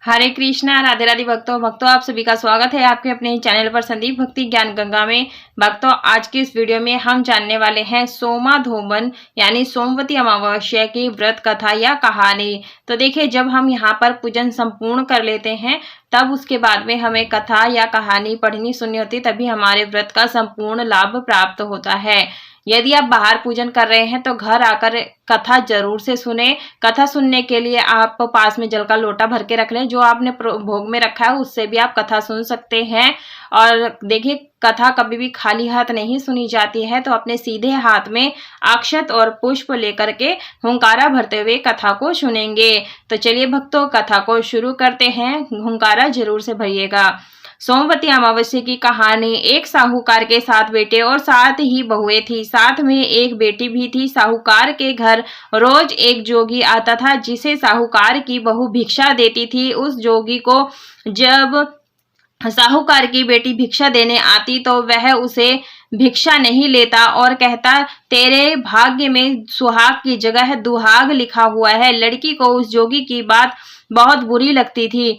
हरे कृष्णा, राधे राधे भक्तों आप सभी का स्वागत है आपके अपने चैनल पर संदीप भक्ति ज्ञान गंगा में। भक्तों, आज की इस वीडियो में हम जानने वाले हैं सोमाधोबन यानी सोमवती अमावस्या की व्रत कथा या कहानी। तो देखिए, जब हम यहाँ पर पूजन संपूर्ण कर लेते हैं तब उसके बाद में हमें कथा या कहानी पढ़नी सुननी होती, तभी हमारे व्रत का संपूर्ण लाभ प्राप्त होता है। यदि आप बाहर पूजन कर रहे हैं तो घर आकर कथा जरूर से सुने। कथा सुनने के लिए आप पास में जल का लोटा भर के रख लें, जो आपने भोग में रखा है उससे भी आप कथा सुन सकते हैं। और देखिए, कथा कभी भी खाली हाथ नहीं सुनी जाती है, तो अपने सीधे हाथ में अक्षत और पुष्प लेकर के हुंकारा भरते हुए कथा को सुनेंगे। तो चलिए भक्तों, कथा को शुरू करते हैं। हुंकारा जरूर से भरिएगा। सोमवती अमावस्या की कहानी। एक साहूकार के 7 बेटे और 7 ही बहुएं थी, साथ में एक बेटी भी थी। साहूकार के घर रोज एक जोगी आता था, जिसे साहूकार की बहू भिक्षा देती थी। उस जोगी को जब साहूकार की बेटी भिक्षा देने आती तो वह उसे भिक्षा नहीं लेता और कहता, तेरे भाग्य में सुहाग की जगह दुहाग लिखा हुआ है। लड़की को उस जोगी की बात बहुत बुरी लगती थी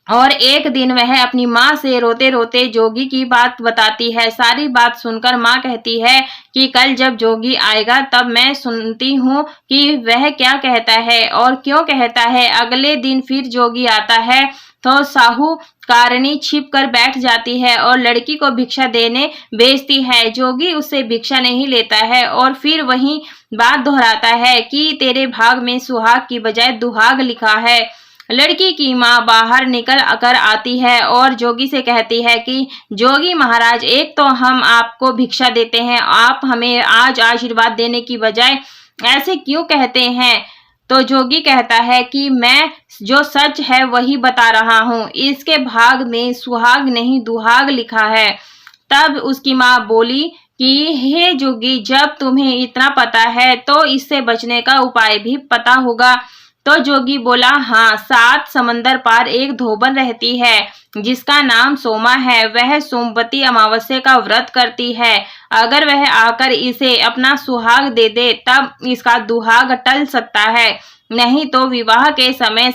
और एक दिन वह अपनी माँ से रोते रोते जोगी की बात बताती है। सारी बात सुनकर माँ कहती है कि कल जब जोगी आएगा तब मैं सुनती हूँ कि वह क्या कहता है और क्यों कहता है। अगले दिन फिर जोगी आता है तो साहूकारनी छिप कर बैठ जाती है और लड़की को भिक्षा देने भेजती है। जोगी उससे भिक्षा नहीं लेता है और फिर वही बात दोहराता है कि तेरे भाग में सुहाग की बजाय दुहाग लिखा है। लड़की की माँ बाहर निकल कर आती है और जोगी से कहती है कि जोगी महाराज, एक तो हम आपको भिक्षा देते हैं, आप हमें आज आशीर्वाद देने की बजाय ऐसे क्यों कहते हैं। तो जोगी कहता है कि मैं जो सच है वही बता रहा हूँ, इसके भाग में सुहाग नहीं दुहाग लिखा है। तब उसकी माँ बोली कि हे जोगी, जब तुम्हें इतना पता है तो इससे बचने का उपाय भी पता होगा। तो जोगी बोला, हाँ, 7 समंदर पार एक धोबन रहती है जिसका नाम सोमा है। वह सोमवती अमावस्या का व्रत करती है। अगर वह आकर इसे अपना सुहाग दे दे तब इसका दुहाग टल सकता है, नहीं तो विवाह के समय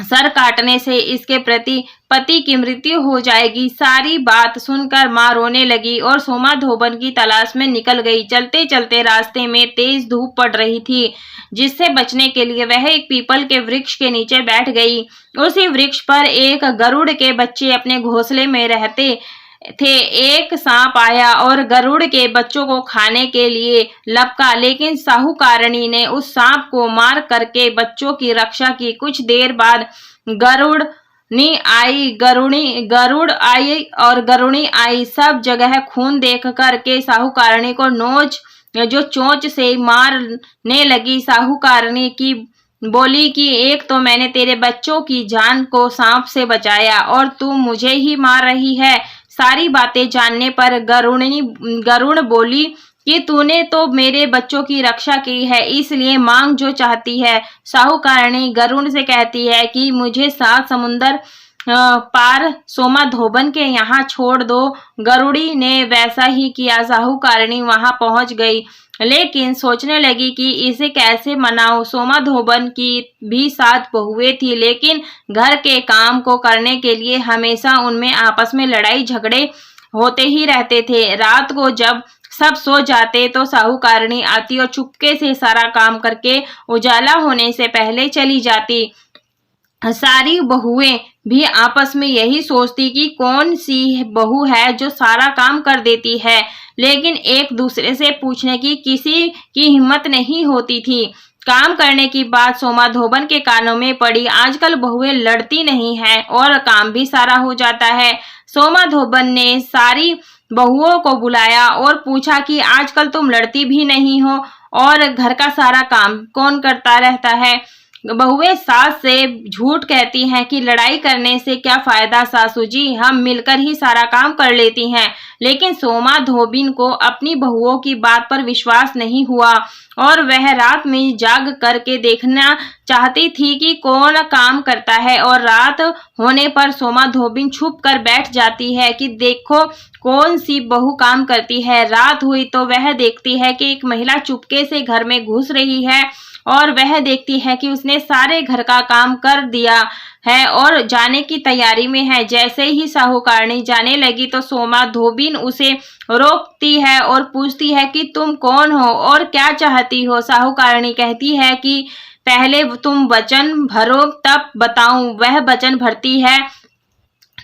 सर काटने से इसके प्रति पति की मृत्यु हो जाएगी। सारी बात सुनकर माँ रोने लगी और सोमा धोबन की तलाश में निकल गई। चलते चलते रास्ते में तेज धूप पड़ रही थी, जिससे बचने के लिए वह एक पीपल के वृक्ष के नीचे बैठ गई। उसी वृक्ष पर एक गरुड़ के बच्चे अपने घोंसले में रहते थे। एक सांप आया और गरुड़ के बच्चों को खाने के लिए लपका, लेकिन साहूकारणी ने उस सांप को मार करके बच्चों की रक्षा की। कुछ देर बाद गरुड़ और गरुणी आई। सब जगह खून देख करके साहूकारणी को चोंच से मारने लगी। साहूकारणी की बोली कि एक तो मैंने तेरे बच्चों की जान को सांप से बचाया और तू मुझे ही मार रही है। सारी बातें जानने पर गरुड़ बोली कि तूने तो मेरे बच्चों की रक्षा की है, इसलिए मांग जो चाहती है। साहूकारणी गरुड़ से कहती है कि मुझे 7 समुंदर पार सोमा धोबन के यहाँ छोड़ दो। गरुड़ी ने वैसा ही किया। साहूकारणी वहां पहुंच गई, लेकिन सोचने लगी कि इसे कैसे मनाऊं। सोमा धोबन की भी 7 बहुएं थी, लेकिन घर के काम को करने के लिए हमेशा उनमें आपस में लड़ाई झगड़े होते ही रहते थे। रात को जब सब सो जाते तो साहूकारणी आती और चुपके से सारा काम करके उजाला होने से पहले चली जाती। सारी बहुएं भी आपस में यही सोचती कि कौन सी बहू है जो सारा काम कर देती है, लेकिन एक दूसरे से पूछने की किसी की हिम्मत नहीं होती थी। काम करने की बात सोमा धोबन के कानों में पड़ी। आजकल बहुएं लड़ती नहीं है और काम भी सारा हो जाता है। सोमा धोबन ने सारी बहुओं को बुलाया और पूछा कि आजकल तुम लड़ती भी नहीं हो और घर का सारा काम कौन करता रहता है। बहुएं सास से झूठ कहती हैं कि लड़ाई करने से क्या फायदा सासू जी, हम मिलकर ही सारा काम कर लेती हैं। लेकिन सोमा धोबिन को अपनी बहुओं की बात पर विश्वास नहीं हुआ और वह रात में जाग करके देखना चाहती थी कि कौन काम करता है। और रात होने पर सोमा धोबिन छुप कर बैठ जाती है कि देखो कौन सी बहू काम करती है। रात हुई तो वह देखती है कि एक महिला चुपके से घर में घुस रही है और वह देखती है कि उसने सारे घर का काम कर दिया है और जाने की तैयारी में है। जैसे ही साहूकारणी जाने लगी तो सोमा धोबिन उसे रोकती है और पूछती है कि तुम कौन हो और क्या चाहती हो। साहूकारणी कहती है कि पहले तुम वचन भरो तब बताऊं। वह वचन भरती है।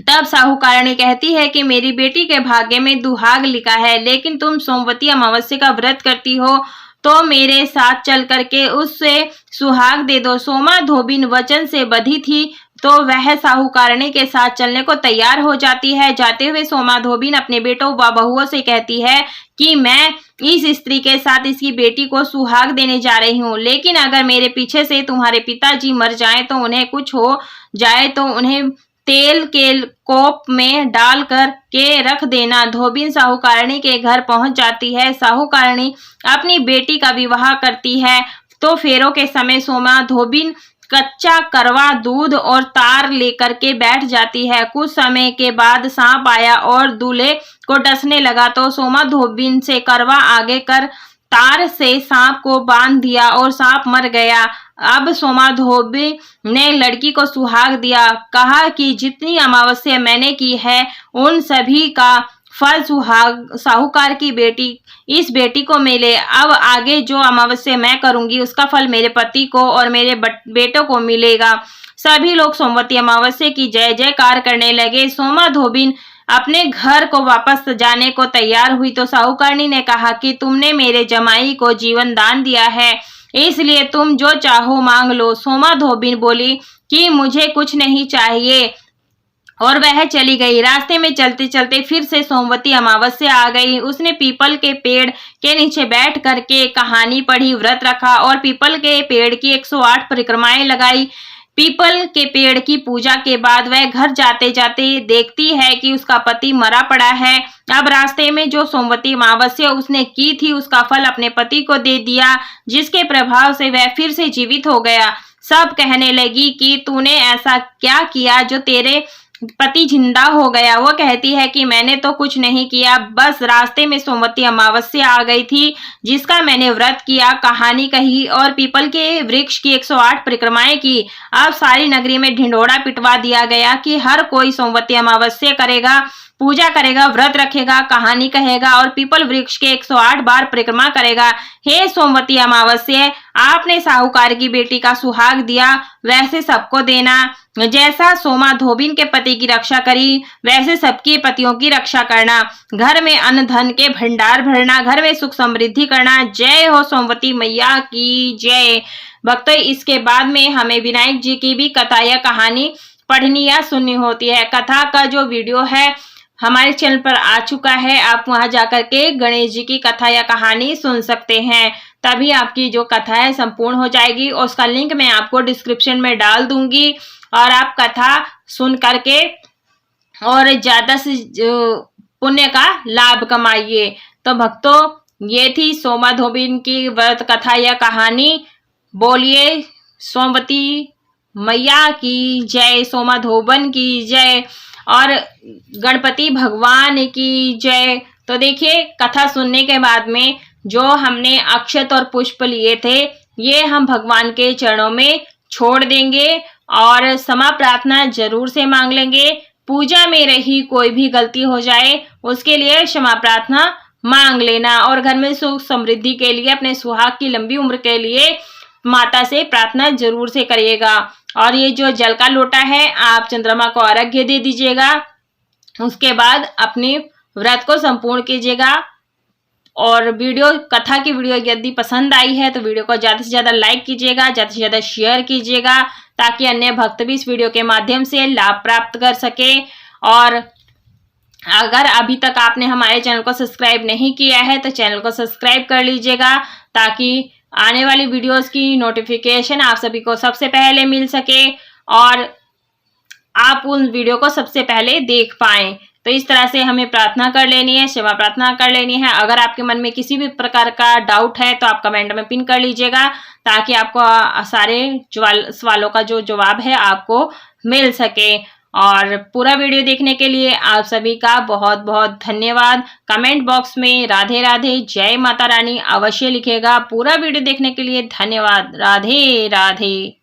तब साहूकारणी कहती है कि मेरी बेटी के भाग्य में दुहाग लिखा है, लेकिन तुम सोमवती अमावस्या का व्रत करती हो तो मेरे साथ चल करके उससे सुहाग दे दो। सोमा धोबिन वचन से बंधी थी तो वह साहूकारणी के साथ चलने को तैयार हो जाती है। जाते हुए सोमा धोबिन अपने बेटों व बहुओं से कहती है कि मैं इस स्त्री के साथ इसकी बेटी को सुहाग देने जा रही हूँ, लेकिन अगर मेरे पीछे से तुम्हारे पिताजी मर जाएं तो उन्हें कुछ हो जाए तो उन्हें तेल के कोप में डाल कर के रख देना। धोबिन साहूकारणी के घर पहुंच जाती है। साहूकारणी अपनी बेटी का विवाह करती है तो फेरों के समय सोमा धोबिन कच्चा करवा दूध और तार लेकर के बैठ जाती है। कुछ समय के बाद सांप आया और दूल्हे को डसने लगा तो सोमा धोबिन से करवा आगे कर तार से सांप को बांध दिया और सांप मर गया। अब सोमा धोबिन ने लड़की को सुहाग दिया। कहा कि जितनी अमावस्या मैंने की है उन सभी का फल साहूकार की बेटी इस बेटी को मिले। अब आगे जो अमावस्या मैं करूंगी उसका फल मेरे पति को और मेरे बेटों को मिलेगा। सभी लोग सोमवती अमावस्या की जय जयकार करने लगे। सोमा धोबिन अपने घर को वापस जाने को तैयार हुई तो साहूकारणी ने कहा कि तुमने मेरे जमाई को जीवन दान दिया है, इसलिए तुम जो चाहो मांग लो। सोमा धोबिन बोली कि मुझे कुछ नहीं चाहिए और वह चली गई। रास्ते में चलते चलते फिर से सोमवती अमावस्या आ गई। उसने पीपल के पेड़ के नीचे बैठ करके कहानी पढ़ी, व्रत रखा और पीपल के पेड़ की 108 परिक्रमाएं लगाई। पीपल के पेड़ की पूजा के बाद वह घर जाते जाते देखती है कि उसका पति मरा पड़ा है। अब रास्ते में जो सोमवती अमावस्या उसने की थी उसका फल अपने पति को दे दिया, जिसके प्रभाव से वह फिर से जीवित हो गया। सब कहने लगी कि तूने ऐसा क्या किया जो तेरे पति जिंदा हो गया। वो कहती है कि मैंने तो कुछ नहीं किया, बस रास्ते में सोमवती अमावस्या आ गई थी जिसका मैंने व्रत किया, कहानी कही और पीपल के वृक्ष की 108 परिक्रमाएं की। अब सारी नगरी में ढिंढोरा पिटवा दिया गया कि हर कोई सोमवती अमावस्या करेगा, पूजा करेगा, व्रत रखेगा, कहानी कहेगा और पीपल वृक्ष के 108 बार परिक्रमा करेगा। हे सोमवती अमावस्या, आपने साहूकार की बेटी का सुहाग दिया, वैसे सबको देना। जैसा सोमा धोबिन के पति की रक्षा करी वैसे सबके पतियों की रक्षा करना। घर में अन्न धन के भंडार भरना, घर में सुख समृद्धि करना। जय हो सोमवती मैया की जय। भक्तों, इसके बाद में हमें विनायक जी की भी कथा या कहानी पढ़नी या सुननी होती है। कथा का जो वीडियो है हमारे चैनल पर आ चुका है, आप वहां जाकर के गणेश जी की कथा या कहानी सुन सकते हैं। तभी आपकी जो कथा है संपूर्ण हो जाएगी और उसका लिंक मैं आपको डिस्क्रिप्शन में डाल दूंगी और आप कथा सुन करके और ज्यादा से पुण्य का लाभ कमाइए। तो भक्तों, ये थी सोमा धोबिन की व्रत कथा या कहानी। बोलिए सोमवती मैया की जय, सोमा धोबन की जय और गणपति भगवान की जय। तो देखिए, कथा सुनने के बाद में जो हमने अक्षत और पुष्प लिए थे ये हम भगवान के चरणों में छोड़ देंगे और क्षमा प्रार्थना जरूर से मांग लेंगे। पूजा में रही कोई भी गलती हो जाए उसके लिए क्षमा प्रार्थना मांग लेना और घर में सुख समृद्धि के लिए, अपने सुहाग की लंबी उम्र के लिए माता से प्रार्थना जरूर से करिएगा। और ये जो जल का लोटा है आप चंद्रमा को अर्घ्य दे दीजिएगा। उसके बाद अपने व्रत को संपूर्ण कीजिएगा। और कथा की वीडियो यदि पसंद आई है तो वीडियो को ज्यादा से ज्यादा लाइक कीजिएगा, ज्यादा से ज्यादा शेयर कीजिएगा ताकि अन्य भक्त भी इस वीडियो के माध्यम से लाभ प्राप्त कर सके। और अगर अभी तक आपने हमारे चैनल को सब्सक्राइब नहीं किया है तो चैनल को सब्सक्राइब कर लीजिएगा ताकि आने वाली वीडियोस की नोटिफिकेशन आप सभी को सबसे पहले मिल सके और आप उन वीडियो को सबसे पहले देख पाएं। तो इस तरह से हमें प्रार्थना कर लेनी है, सेवा प्रार्थना कर लेनी है। अगर आपके मन में किसी भी प्रकार का डाउट है तो आप कमेंट में पिन कर लीजिएगा ताकि आपको सारे सवालों का जो जवाब है आपको मिल सके। और पूरा वीडियो देखने के लिए आप सभी का बहुत बहुत धन्यवाद। कमेंट बॉक्स में राधे राधे जय माता रानी अवश्य लिखेगा। पूरा वीडियो देखने के लिए धन्यवाद। राधे राधे।